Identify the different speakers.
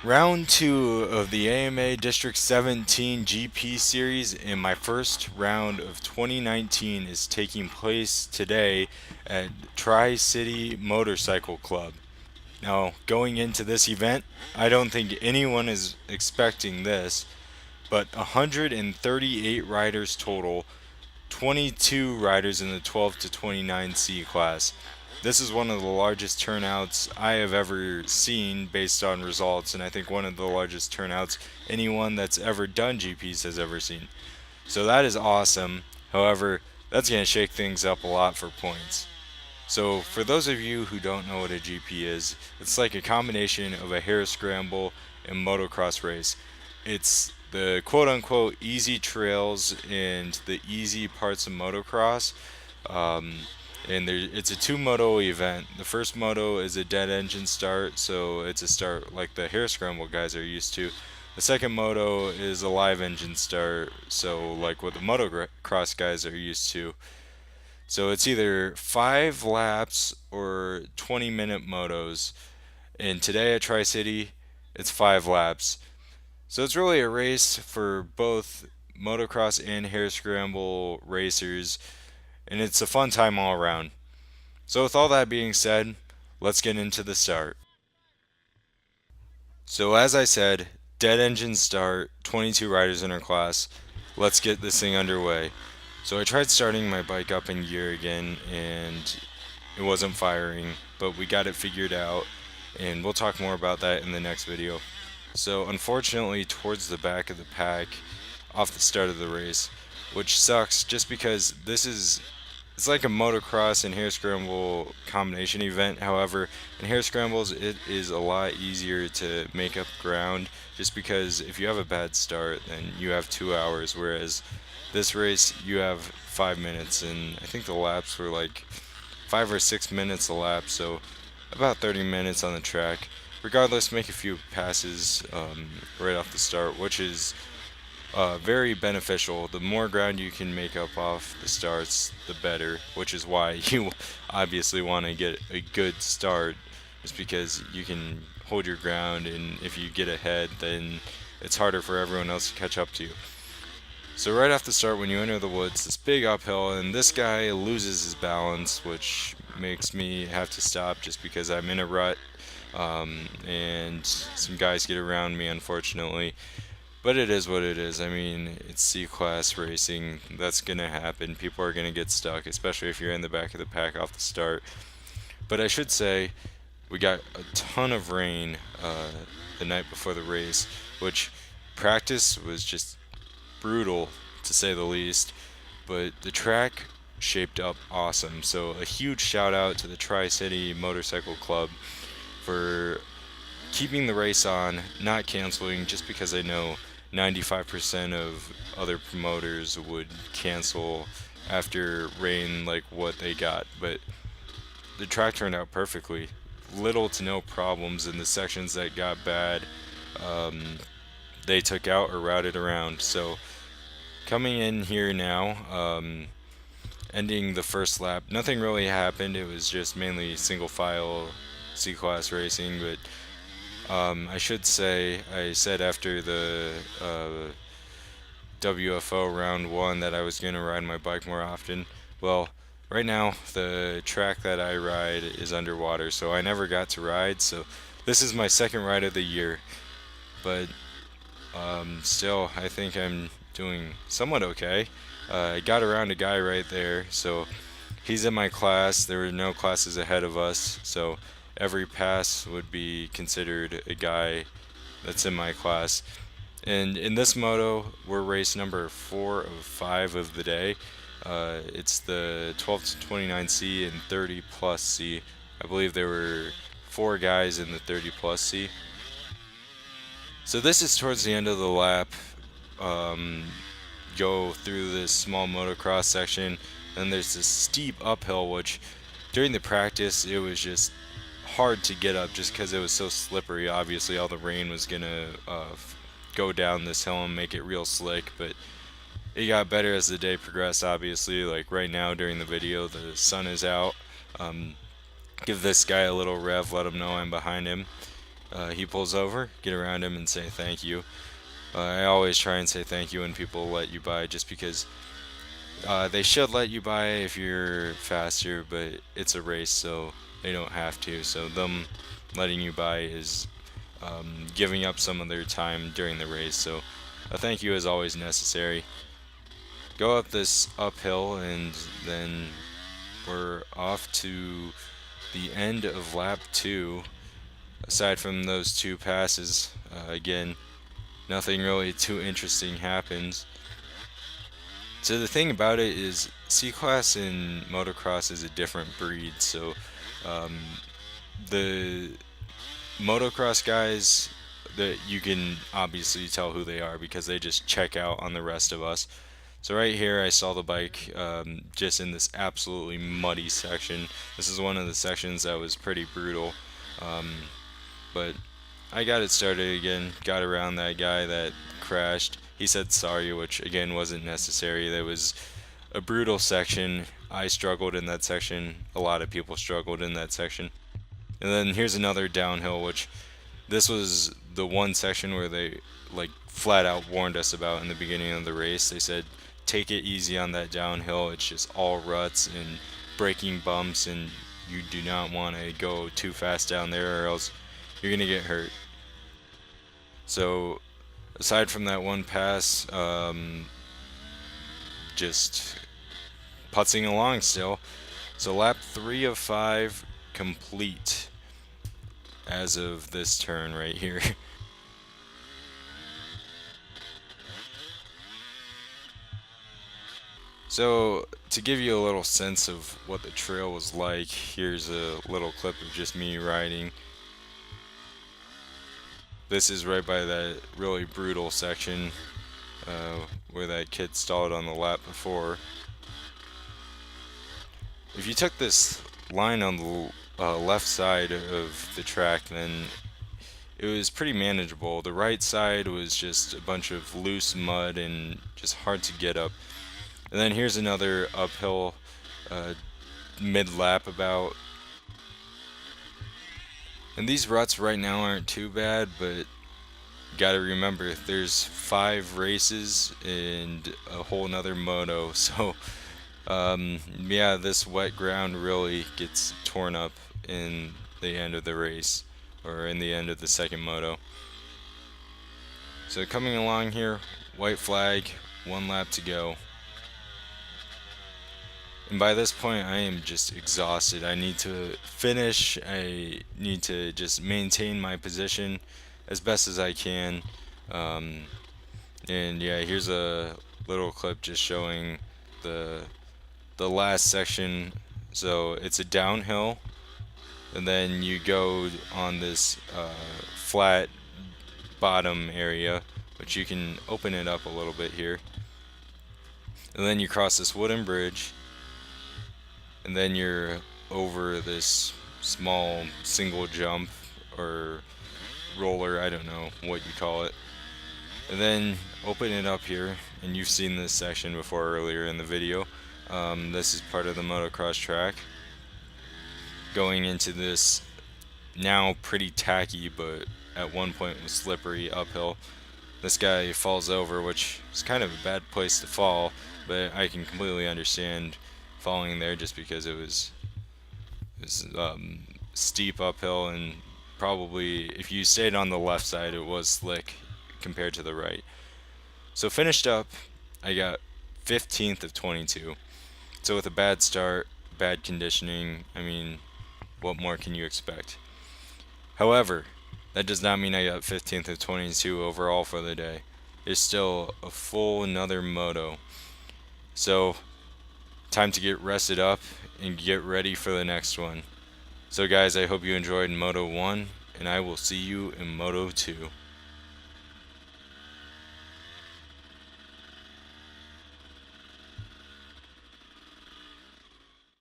Speaker 1: Round 2 of the AMA District 17 GP series in my first round of 2019 is taking place today at Tri-City Motorcycle Club. Now, going into this event, I don't think anyone is expecting this, but 138 riders total, 22 riders in the 12 to 29C class. This is one of the largest turnouts I have ever seen based on results, and I think one of the largest turnouts anyone that's ever done GPs has ever seen. So that is awesome. However, that's going to shake things up a lot for points. So, for those of you who don't know what a GP is, it's like a combination of a hare scramble and motocross race. It's the quote unquote easy trails and the easy parts of motocross. Um, it's a two moto event. The first moto is a dead engine start, so it's a start like the hare scramble guys are used to. The second moto is a live engine start, so like what the motocross guys are used to. So it's either 5 laps or 20-minute motos. And today at Tri City, it's 5 laps. So it's really a race for both motocross and hare scramble racers, and it's a fun time all around. So, with all that being said, let's get into the start. So, as I said, dead engine start, 22 riders in our class. Let's get this thing underway. So, I tried starting my bike up in gear again, and it wasn't firing, but we got it figured out, and we'll talk more about that in the next video. So, unfortunately, towards the back of the pack, off the start of the race, which sucks just because it's like a motocross and hare scramble combination event. However, in hare scrambles, it is a lot easier to make up ground just because if you have a bad start, then you have 2 hours. Whereas this race, you have 5 minutes, and I think the laps were like 5 or 6 minutes a lap, so about 30 minutes on the track. Regardless, make a few passes right off the start, which is very beneficial. The more ground you can make up off the starts, the better, which is why you obviously want to get a good start, just because you can hold your ground, and if you get ahead, then it's harder for everyone else to catch up to you. So right off the start, when you enter the woods, this big uphill, and this guy loses his balance, which makes me have to stop just because I'm in a rut, and some guys get around me, unfortunately. But it is what it is. I mean, it's C-class racing. That's going to happen. People are going to get stuck, especially if you're in the back of the pack off the start. But I should say, we got a ton of rain the night before the race, which practice was just brutal, to say the least. But the track shaped up awesome. So a huge shout out to the Tri-City Motorcycle Club for keeping the race on, not canceling, just because I know 95% of other promoters would cancel after rain like what they got. But the track turned out perfectly. Little to no problems in the sections that got bad. They took out or routed around. So coming in here now, ending the first lap, nothing really happened. It was just mainly single file C-class racing, but I should say, I said after the WFO round 1 that I was going to ride my bike more often. Well, right now, the track that I ride is underwater, so I never got to ride, so this is my second ride of the year. But still, I think I'm doing somewhat okay. I got around a guy right there, so he's in my class. There were no classes ahead of us, so every pass would be considered a guy that's in my class. And in this moto, we're race number 4 of 5 of the day. It's the 12 to 29C and 30 plus C. I believe there were 4 guys in the 30 plus C. So this is towards the end of the lap. Go through this small motocross section, and there's this steep uphill, which during the practice it was just hard to get up just because it was so slippery. Obviously, all the rain was gonna go down this hill and make it real slick, but it got better as the day progressed. Obviously, like right now during the video, the sun is out. Give this guy a little rev, let him know I'm behind him. he pulls over, get around him and say thank you. I always try and say thank you when people let you by, just because they should let you by if you're faster, but it's a race, so they don't have to. So them letting you by is giving up some of their time during the race. So a thank you is always necessary. Go up this uphill, and then we're off to the end of lap 2. Aside from those two passes, again, nothing really too interesting happens. So the thing about it is, C-Class in motocross is a different breed. So um, the motocross guys, that you can obviously tell who they are because they just check out on the rest of us. So right here, I saw the bike just in this absolutely muddy section. This is one of the sections that was pretty brutal, um, but I got it started again. Got around that guy that crashed. He said sorry, which again wasn't necessary. There was a brutal section. I struggled in that section. A lot of people struggled in that section. And then here's another downhill, which this was the one section where they like flat out warned us about in the beginning of the race. They said, take it easy on that downhill. It's just all ruts and braking bumps, and you do not want to go too fast down there, or else you're gonna get hurt. So aside from that one pass, just putzing along still. So lap 3 of 5 complete as of this turn right here. So to give you a little sense of what the trail was like, here's a little clip of just me riding. This is right by that really brutal section where that kid stalled on the lap before. If you took this line on the left side of the track, then it was pretty manageable. The right side was just a bunch of loose mud and just hard to get up. And then here's another uphill mid-lap about. And these ruts right now aren't too bad, but gotta remember there's 5 races and a whole nother moto. So yeah, this wet ground really gets torn up in the end of the race, or in the end of the second moto. So coming along here, white flag, 1 lap to go. And by this point, I am just exhausted. I need to finish. I need to just maintain my position as best as I can. And yeah, here's a little clip just showing the last section. So it's a downhill, and then you go on this flat bottom area, which you can open it up a little bit here. And then you cross this wooden bridge, and then you're over this small single jump or roller, I don't know what you call it. And then open it up here, and you've seen this section before earlier in the video. This is part of the motocross track. Going into this now pretty tacky, but at one point was slippery uphill. This guy falls over, which is kind of a bad place to fall, but I can completely understand falling there just because it was steep uphill, and probably if you stayed on the left side it was slick compared to the right. So finished up, I got 15th of 22. So with a bad start, bad conditioning, I mean, what more can you expect? However, that does not mean I got 15th of 22 overall for the day. There's still a full another moto. So time to get rested up and get ready for the next one. So guys, I hope you enjoyed Moto 1, and I will see you in Moto 2.